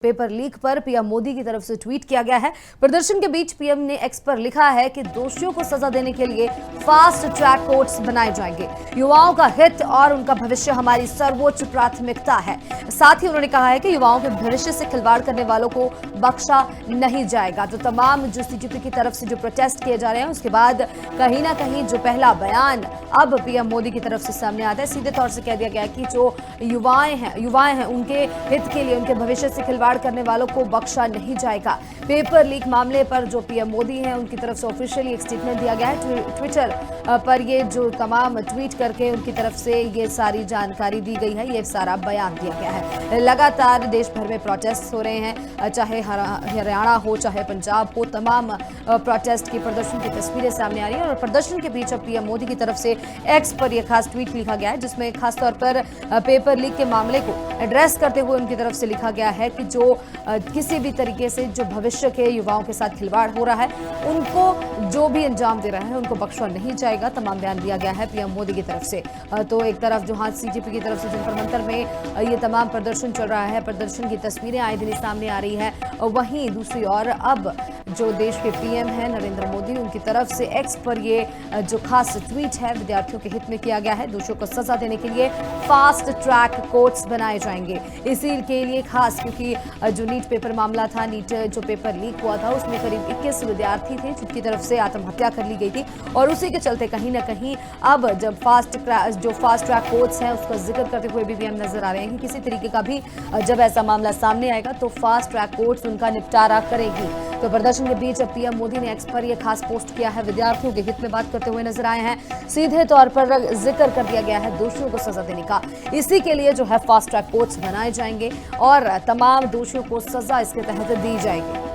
Paper leak पर PM Modi की तरफ से ट्वीट किया गया है। प्रदर्शन के बीच पीएम ने एक्स पर लिखा है कि दोषियों को सजा देने के लिए फास्ट ट्रैक कोर्ट्स बनाए जाएंगे। युवाओं का हित और उनका भविष्य हमारी सर्वोच्च प्राथमिकता है। साथ ही उन्होंने कहा है कि युवाओं के भविष्य से खिलवाड़ करने वालों को बख्शा नहीं जाएगा। तो तमाम जो सीजेपी की तरफ से जो प्रोटेस्ट किए जा रहे हैं, उसके बाद कहीं ना कहीं जो पहला बयान अब पीएम मोदी की तरफ से सामने आता है, सीधे तौर से कह दिया गया है कि जो युवाएं हैं उनके हित के लिए, उनके भविष्य से खिलवाड़ करने वालों को बख्शा नहीं जाएगा। पेपर लीक मामले पर जो पीएम मोदी हैं, उनकी तरफ से ऑफिशियली एक स्टेटमेंट दिया गया है। ट्विटर पर ये जो तमाम ट्वीट करके उनकी तरफ से ये सारी जानकारी दी गई है, ये सारा बयान दिया गया है। लगातार देश भर में प्रोटेस्ट हो रहे हैं, चाहे हरियाणा हो चाहे पंजाब हो, तमाम प्रोटेस्ट की प्रदर्शन की तस्वीरें सामने आ रही हैं। और प्रदर्शन के बीच अब पीएम मोदी की तरफ से एक्स पर यह खास ट्वीट लिखा गया है, जिसमें खासतौर पर पेपर लीक के मामले को एड्रेस करते हुए उनकी तरफ से लिखा गया है कि जो किसी भी तरीके से जो भविष्य के युवाओं के साथ खिलवाड़ हो रहा है, उनको जो भी अंजाम दे रहा है, उनको बख्शा नहीं जाएगा। तमाम बयान दिया गया है पीएम मोदी की तरफ से। तो एक तरफ जो हाथ सीजेपी की तरफ से जंतर मंतर में ये तमाम प्रदर्शन चल रहा है, प्रदर्शन की तस्वीरें आए दिन सामने आ रही है। वहीं दूसरी ओर अब जो देश के पीएम हैं नरेंद्र मोदी, उनकी तरफ से एक्स पर ये जो खास ट्वीट है विद्यार्थियों के हित में किया गया है। दोषियों को सजा देने के लिए फास्ट ट्रैक कोर्ट्स बनाए जाएंगे। इसी के लिए खास क्योंकि जो नीट पेपर मामला था, नीट जो पेपर लीक हुआ था, उसमें करीब 21 विद्यार्थी थे जिनकी तरफ से आत्महत्या कर ली गई थी। और उसी के चलते कहीं ना कहीं अब जब फास्ट ट्रैक कोर्ट्स हैं, उसका जिक्र करते हुए भी हम नजर आ रहे हैं कि किसी तरीके का भी जब ऐसा मामला सामने आएगा तो फास्ट ट्रैक कोर्ट्स उनका निपटारा करेगी। तो प्रदर्शन के बीच अब पीएम मोदी ने एक्स पर यह खास पोस्ट किया है, विद्यार्थियों के हित में बात करते हुए नजर आए हैं। सीधे तौर पर जिक्र कर दिया गया है दोषियों को सजा देने का। इसी के लिए जो है फास्ट ट्रैक कोर्ट्स बनाए जाएंगे और तमाम दोषियों को सजा इसके तहत दी जाएगी।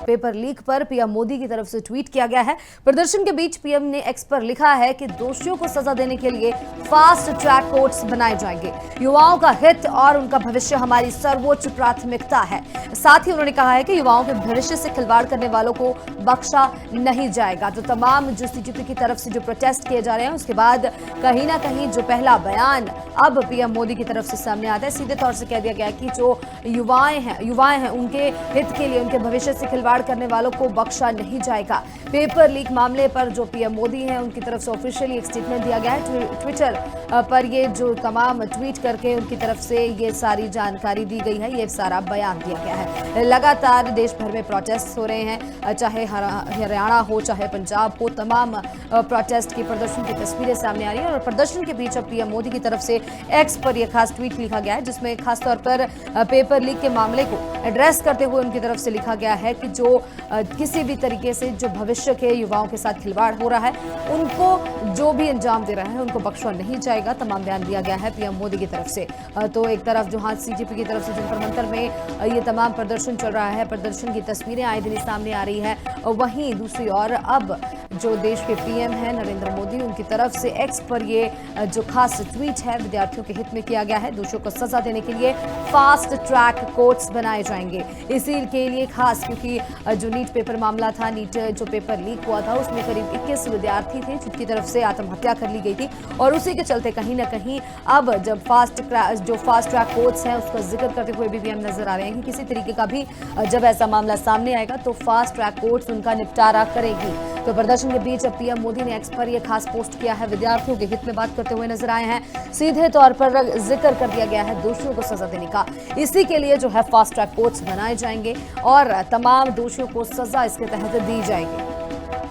पेपर लीक पर पीएम मोदी की तरफ से ट्वीट किया गया है। प्रदर्शन के बीच पीएम ने एक्स पर लिखा है कि दोषियों को सजा देने के लिए फास्ट ट्रैक कोर्ट्स बनाए जाएंगे। युवाओं का हित और उनका भविष्य हमारी सर्वोच्च प्राथमिकता है। साथ ही उन्होंने कहा है कि युवाओं के भविष्य से खिलवाड़ करने वालों को बख्शा नहीं जाएगा। तो तमाम जो सीजेपी की तरफ से जो प्रोटेस्ट किए जा रहे हैं, उसके बाद कहीं ना कहीं जो पहला बयान अब पीएम मोदी की तरफ से सामने आता है, सीधे तौर से कह दिया गया है कि जो युवाएं हैं उनके हित के लिए, उनके भविष्य से खिलवाड़ करने वालों को बख्शा नहीं जाएगा। पेपर लीक मामले पर जो पीएम मोदी हैं, उनकी तरफ से ऑफिशियली एक स्टेटमेंट दिया गया है। ट्विटर पर ये जो तमाम ट्वीट करके उनकी तरफ से ये सारी जानकारी दी गई है, ये सारा बयान दिया गया है। लगातार देश भर में प्रोटेस्ट हो रहे हैं, चाहे हरियाणा हो चाहे पंजाब हो, तमाम प्रोटेस्ट की प्रदर्शन की तस्वीरें सामने आ रही हैं। और प्रदर्शन के बीच अब पीएम मोदी की तरफ से एक्स पर यह खास ट्वीट लिखा गया है, जिसमें खासतौर पर पेपर लीक के मामले को एड्रेस करते हुए उनकी तरफ से लिखा गया है कि जो किसी भी तरीके से जो भविष्य के युवाओं के साथ खिलवाड़ हो रहा है, उनको जो भी अंजाम दे रहा है, उनको बख्शा नहीं जाएगा। तमाम बयान दिया गया है पीएम मोदी की तरफ से। तो एक तरफ जो हाथ सीजेपी की तरफ से जंतर मंतर में ये तमाम प्रदर्शन चल रहा है, प्रदर्शन की तस्वीरें आए दिन सामने आ रही है। वहीं दूसरी ओर अब जो देश के पीएम हैं नरेंद्र मोदी, उनकी तरफ से एक्स पर ये जो खास ट्वीट है विद्यार्थियों के हित में किया गया है। दोषियों को सजा देने के लिए फास्ट ट्रैक कोर्ट्स बनाए जाएंगे। इसी के लिए खास क्योंकि जो नीट पेपर मामला था, नीट जो पेपर लीक हुआ था, उसमें करीब 21 विद्यार्थी थे जिनकी तरफ से आत्महत्या कर ली गई थी। और उसी के चलते कहीं ना कहीं अब जब फास्ट ट्रैक कोर्ट्स हैं, उसका जिक्र करते हुए भी हम नजर आ रहे हैं कि किसी तरीके का भी जब ऐसा मामला सामने आएगा तो फास्ट ट्रैक कोर्ट्स उनका निपटारा करेगी। तो प्रदर्शन के बीच अब पीएम मोदी ने एक्स पर यह खास पोस्ट किया है, विद्यार्थियों के हित में बात करते हुए नजर आए हैं। सीधे तौर पर जिक्र कर दिया गया है दोषियों को सजा देने का। इसी के लिए जो है फास्ट ट्रैक कोर्ट्स बनाए जाएंगे और तमाम दोषियों को सजा इसके तहत दी जाएगी।